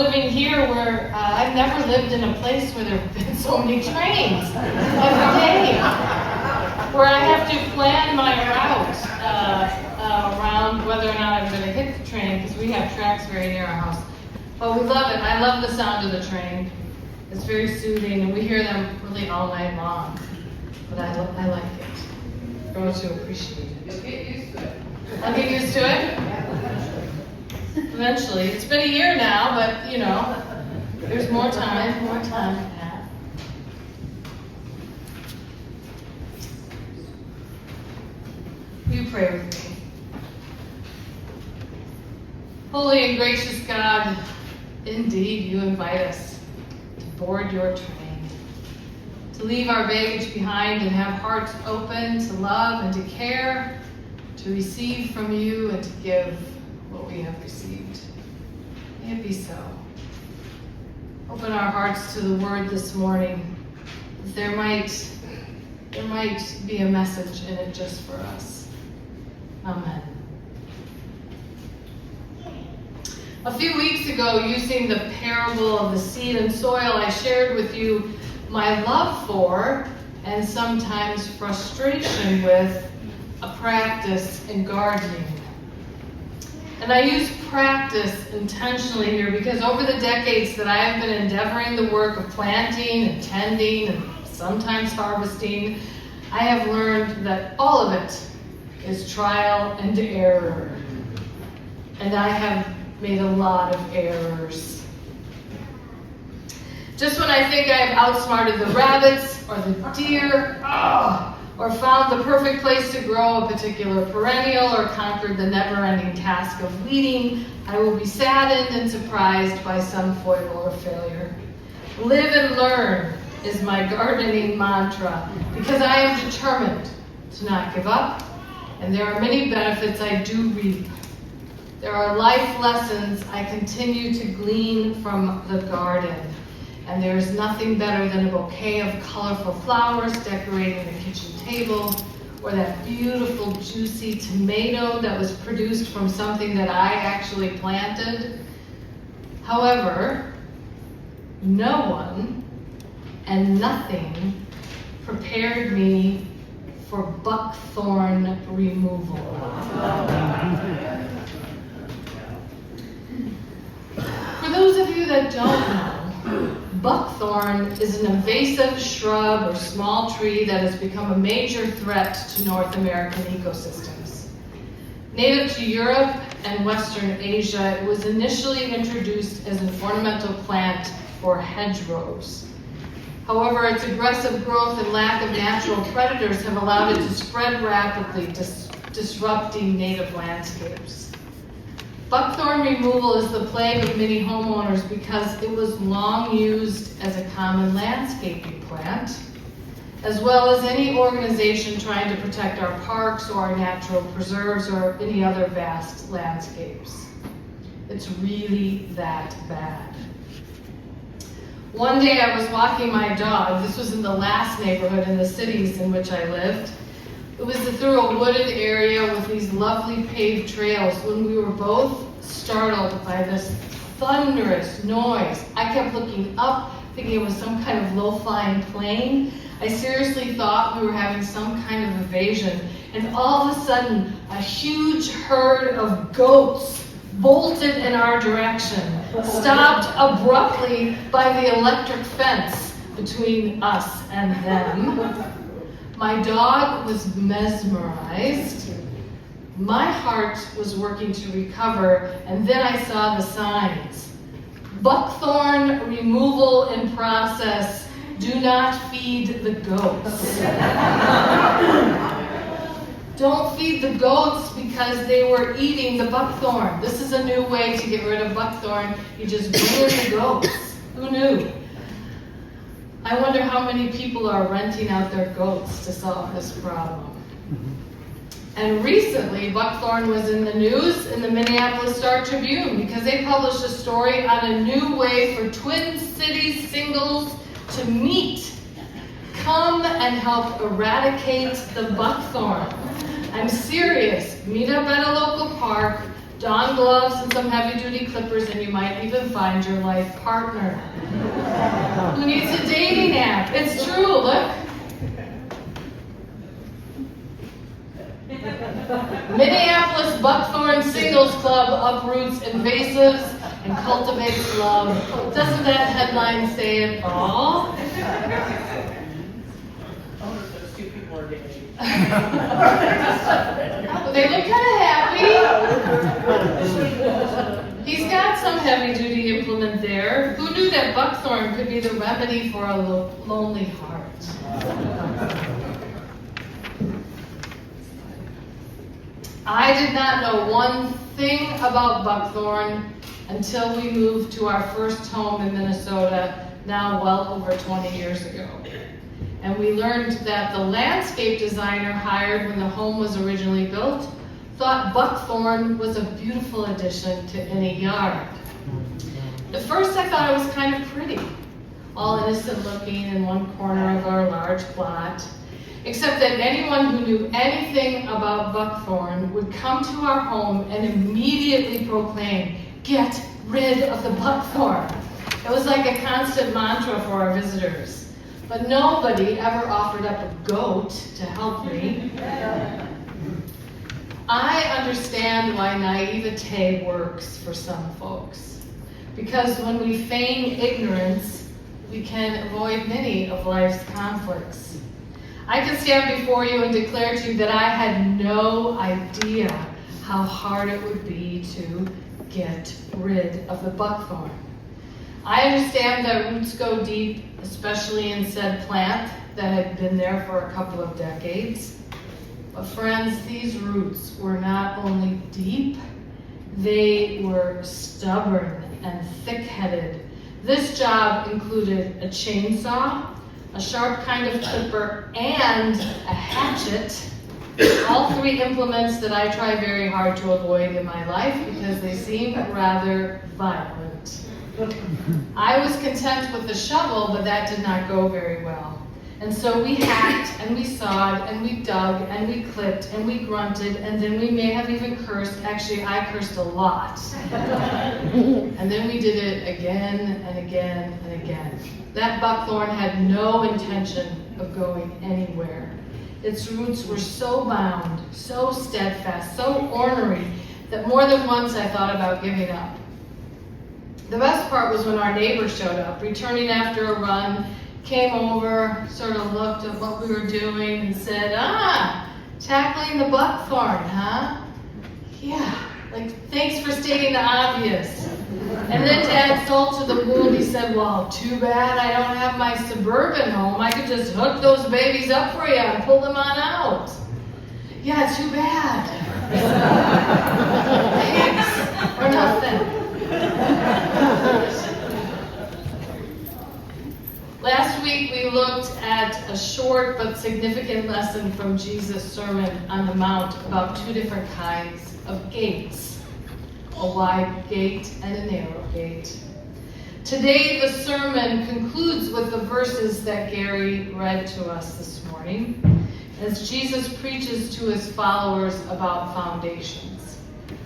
living here where I've never lived in a place where there have been so many trains every day, where I have to plan my route around whether or not I'm going to hit the train, because we have tracks very near our house. But we love it. I love the sound of the train. It's very soothing, and we hear them really all night long. But I like it. Grow to appreciate it. You'll get used to it. I'll get used to it? Eventually. It's been a year now, but you know, there's more time to have. Will you pray with me? Holy and gracious God, indeed you invite us to board your train, to leave our baggage behind and have hearts open to love and to care, to receive from you and to give what we have received. May it be so. Open our hearts to the word this morning. There might be a message in it just for us. Amen. A few weeks ago, using the parable of the seed and soil, I shared with you my love for and sometimes frustration with a practice in gardening. And I use practice intentionally here because over the decades that I have been endeavoring the work of planting and tending and sometimes harvesting, I have learned that all of it is trial and error. And I have made a lot of errors. Just when I think I've outsmarted the rabbits or the deer, or found the perfect place to grow a particular perennial, or conquered the never-ending task of weeding, I will be saddened and surprised by some foible or failure. Live and learn is my gardening mantra, because I am determined to not give up, and there are many benefits I do reap. There are life lessons I continue to glean from the garden. And there is nothing better than a bouquet of colorful flowers decorating the kitchen table, or that beautiful, juicy tomato that was produced from something that I actually planted. However, no one and nothing prepared me for buckthorn removal. For those of you that don't know, buckthorn is an invasive shrub or small tree that has become a major threat to North American ecosystems. Native to Europe and Western Asia, it was initially introduced as an ornamental plant for hedgerows. However, its aggressive growth and lack of natural predators have allowed it to spread rapidly, disrupting native landscapes. Buckthorn removal is the plague of many homeowners because it was long used as a common landscaping plant, as well as any organization trying to protect our parks or our natural preserves or any other vast landscapes. It's really that bad. One day I was walking my dog. This was in the last neighborhood in the cities in which I lived. It was through a wooded area with these lovely paved trails when we were both startled by this thunderous noise. I kept looking up, thinking it was some kind of low-flying plane. I seriously thought we were having some kind of invasion. And all of a sudden, a huge herd of goats bolted in our direction, stopped abruptly by the electric fence between us and them. My dog was mesmerized. My heart was working to recover, and then I saw the signs. Buckthorn removal in process. Do not feed the goats. Don't feed the goats because they were eating the buckthorn. This is a new way to get rid of buckthorn. You just bring in the goats. Who knew? I wonder how many people are renting out their goats to solve this problem. And recently, buckthorn was in the news in the Minneapolis Star-Tribune because they published a story on a new way for Twin Cities singles to meet. Come and help eradicate the buckthorn. I'm serious. Meet up at a local park, Don gloves and some heavy-duty clippers, and you might even find your life partner. Who needs a dating app? It's true, look. Minneapolis Buckthorn Singles Club uproots invasives and cultivates love. Doesn't that headline say it all? Those two people are dating. They look kind of happy. He's got some heavy-duty implement there. Who knew that buckthorn could be the remedy for a lonely heart? I did not know one thing about buckthorn until we moved to our first home in Minnesota, now well over 20 years ago. And we learned that the landscape designer hired when the home was originally built thought buckthorn was a beautiful addition to any yard. At first I thought it was kind of pretty, all innocent looking in one corner of our large plot, except that anyone who knew anything about buckthorn would come to our home and immediately proclaim, "Get rid of the buckthorn." It was like a constant mantra for our visitors. But nobody ever offered up a goat to help me. I understand why naivete works for some folks. Because when we feign ignorance, we can avoid many of life's conflicts. I can stand before you and declare to you that I had no idea how hard it would be to get rid of the buckthorn. I understand that roots go deep, especially in said plant that had been there for a couple of decades. But friends, these roots were not only deep, they were stubborn and thick-headed. This job included a chainsaw, a sharp kind of clipper, and a hatchet. All three implements that I try very hard to avoid in my life because they seem rather violent. I was content with the shovel, but that did not go very well. And so we hacked, and we sawed, and we dug, and we clipped, and we grunted, and then we may have even cursed. Actually, I cursed a lot. And then we did it again, and again, and again. That buckthorn had no intention of going anywhere. Its roots were so bound, so steadfast, so ornery, that more than once I thought about giving up. The best part was when our neighbor showed up, returning after a run, came over, sort of looked at what we were doing and said, tackling the buckthorn, huh? Yeah, like, thanks for stating the obvious. And then to add salt to the wound, he said, well, too bad I don't have my suburban home. I could just hook those babies up for you and pull them on out. Yeah, too bad. Thanks, or nothing. Last week we looked at a short but significant lesson from Jesus' Sermon on the Mount about two different kinds of gates, a wide gate and a narrow gate. Today the sermon concludes with the verses that Gary read to us this morning as Jesus preaches to his followers about foundations,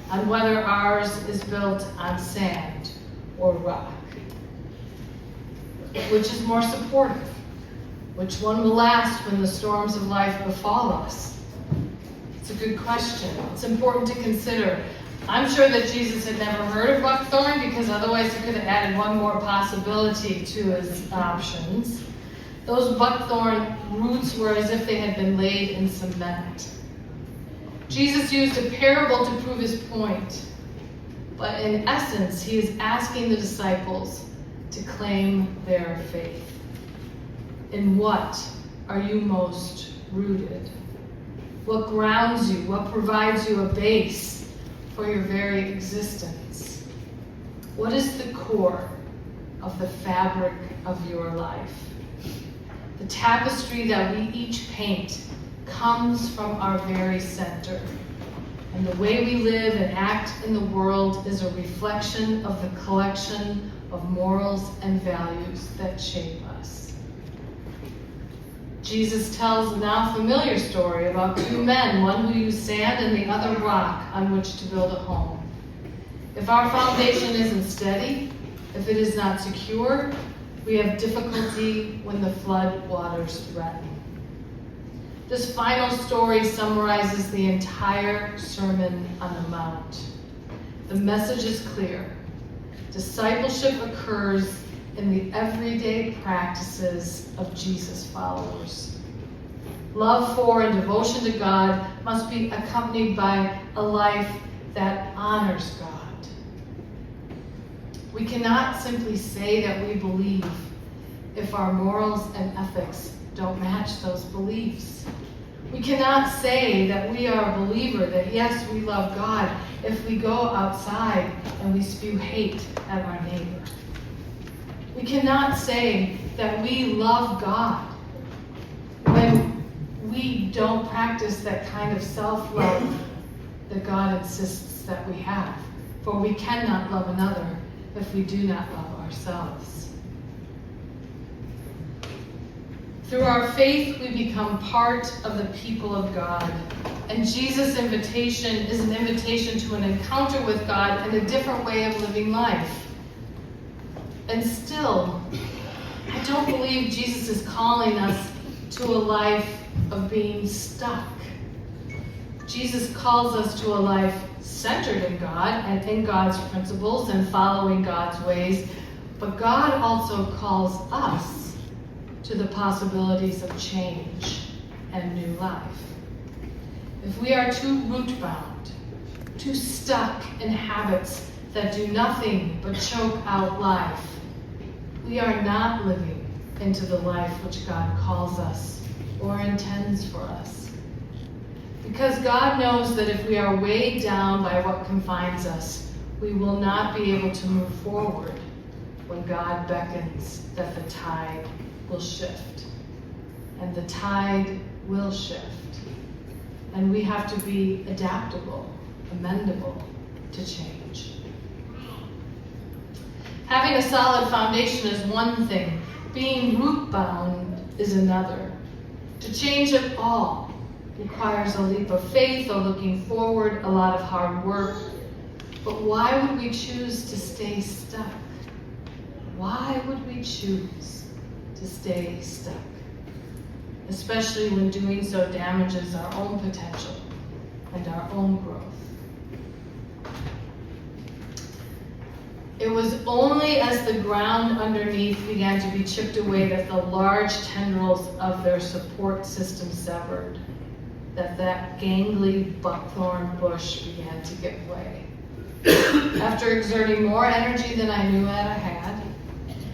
on whether ours is built on sand or rock. Which is more supportive? Which one will last when the storms of life befall us? It's a good question. It's important to consider. I'm sure that Jesus had never heard of buckthorn because otherwise he could have added one more possibility to his options. Those buckthorn roots were as if they had been laid in cement. Jesus used a parable to prove his point, but in essence, he is asking the disciples to claim their faith. In what are you most rooted? What grounds you? What provides you a base for your very existence? What is the core of the fabric of your life? The tapestry that we each paint comes from our very center. And the way we live and act in the world is a reflection of the collection of morals and values that shape us. Jesus tells a now familiar story about two men, one who used sand and the other rock on which to build a home. If our foundation isn't steady, if it is not secure, we have difficulty when the flood waters threaten. This final story summarizes the entire Sermon on the Mount. The message is clear. Discipleship occurs in the everyday practices of Jesus' followers. Love for and devotion to God must be accompanied by a life that honors God. We cannot simply say that we believe if our morals and ethics don't match those beliefs. We cannot say that we are a believer, that yes, we love God, if we go outside and we spew hate at our neighbor. We cannot say that we love God when we don't practice that kind of self-love that God insists that we have. For we cannot love another if we do not love ourselves. Through our faith, we become part of the people of God. And Jesus' invitation is an invitation to an encounter with God and a different way of living life. And still, I don't believe Jesus is calling us to a life of being stuck. Jesus calls us to a life centered in God and in God's principles and following God's ways. But God also calls us to the possibilities of change and new life. If we are too root-bound, too stuck in habits that do nothing but choke out life, we are not living into the life which God calls us or intends for us. Because God knows that if we are weighed down by what confines us, we will not be able to move forward when God beckons that the tide will shift. And the tide will shift. And we have to be adaptable, amendable to change. Having a solid foundation is one thing. Being root-bound is another. To change it all requires a leap of faith, a looking forward, a lot of hard work. But why would we choose to stay stuck? Why would we choose to stay stuck? Especially when doing so damages our own potential and our own growth. It was only as the ground underneath began to be chipped away that the large tendrils of their support system severed, that gangly buckthorn bush began to give way. After exerting more energy than I knew that I had,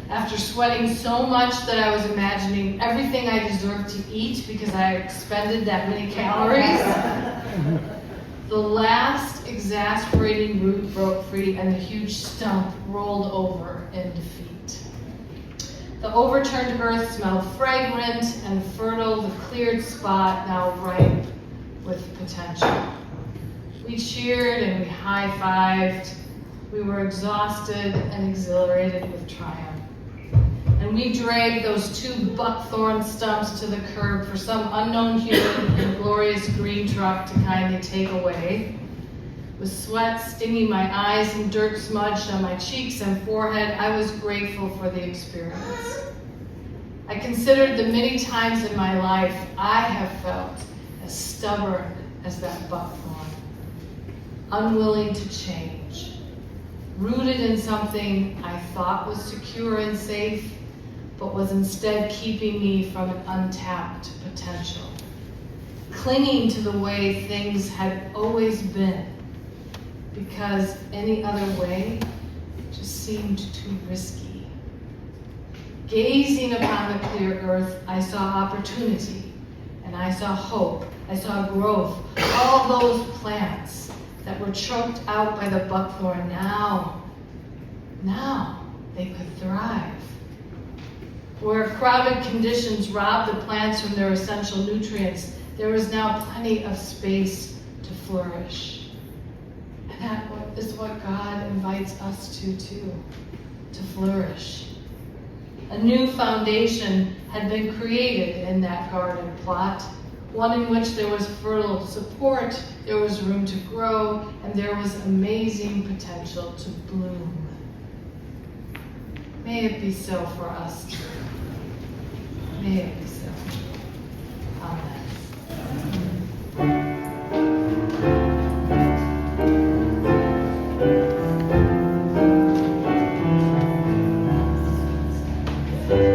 after sweating so much that I was imagining everything I deserved to eat because I had expended that many calories, the last exasperating root broke free and the huge stump rolled over in defeat. The overturned earth smelled fragrant and fertile, the cleared spot now ripe with potential. We cheered and we high-fived. We were exhausted and exhilarated with triumph. And we dragged those two buckthorn stumps to the curb for some unknown human in glorious green truck to kindly take away. With sweat stinging my eyes and dirt smudged on my cheeks and forehead, I was grateful for the experience. I considered the many times in my life I have felt as stubborn as that buckthorn, unwilling to change, rooted in something I thought was secure and safe, but was instead keeping me from an untapped potential, clinging to the way things had always been, because any other way just seemed too risky. Gazing upon the clear earth, I saw opportunity, and I saw hope, I saw growth. All those plants that were choked out by the buckthorn, now they could thrive. Where crowded conditions robbed the plants from their essential nutrients, there was now plenty of space to flourish. And that is what God invites us to too, to flourish. A new foundation had been created in that garden plot, one in which there was fertile support, there was room to grow, and there was amazing potential to bloom. May it be so for us too. May it be so. Amen.